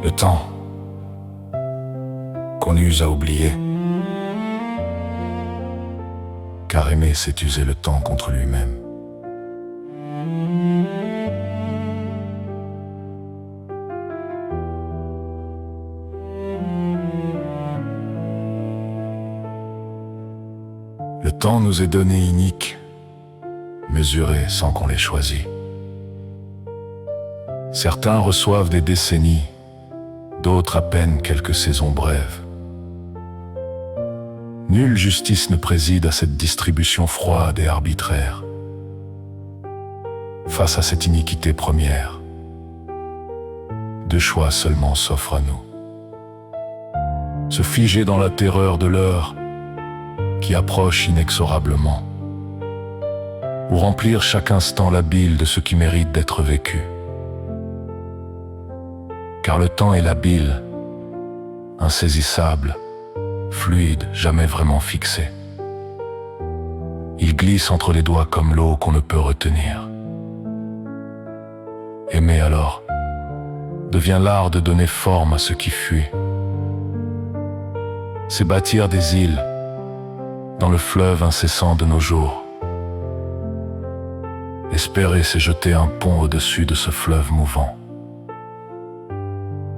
Le temps qu'on use à oublier, car aimer c'est user le temps contre lui-même. Le temps nous est donné inique, mesuré sans qu'on l'ait choisi. Certains reçoivent des décennies, d'autres à peine quelques saisons brèves. Nulle justice ne préside à cette distribution froide et arbitraire. Face à cette iniquité première, deux choix seulement s'offrent à nous. Se figer dans la terreur de l'heure qui approche inexorablement, ou remplir chaque instant la bile de ce qui mérite d'être vécu. Car le temps est labile, insaisissable, fluide, jamais vraiment fixé. Il glisse entre les doigts comme l'eau qu'on ne peut retenir. Aimer alors devient l'art de donner forme à ce qui fuit. C'est bâtir des îles dans le fleuve incessant de nos jours. Espérer, c'est jeter un pont au-dessus de ce fleuve mouvant.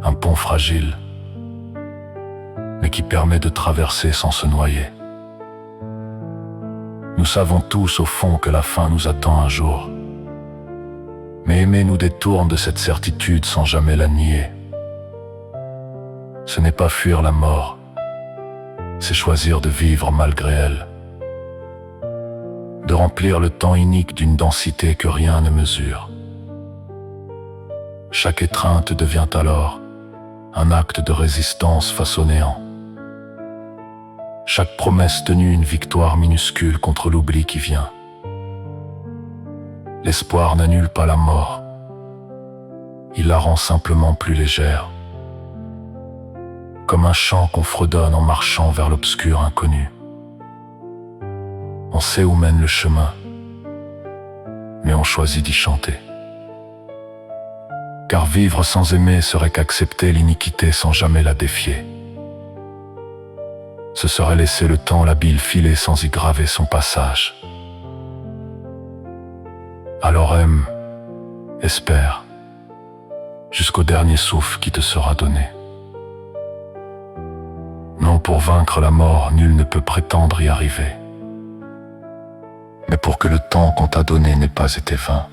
Un pont fragile, mais qui permet de traverser sans se noyer. Nous savons tous au fond que la fin nous attend un jour. Mais aimer nous détourne de cette certitude sans jamais la nier. Ce n'est pas fuir la mort, c'est choisir de vivre malgré elle. De remplir le temps inique d'une densité que rien ne mesure. Chaque étreinte devient alors un acte de résistance face au néant. Chaque promesse tenue une victoire minuscule contre l'oubli qui vient. L'espoir n'annule pas la mort. Il la rend simplement plus légère. Comme un chant qu'on fredonne en marchant vers l'obscur inconnu. On sait où mène le chemin, mais on choisit d'y chanter. Car vivre sans aimer serait qu'accepter l'iniquité sans jamais la défier. Ce serait laisser le temps labile filer sans y graver son passage. Alors aime, espère, jusqu'au dernier souffle qui te sera donné. Non, pour vaincre la mort, nul ne peut prétendre y arriver. Mais pour que le temps qu'on t'a donné n'ait pas été vain.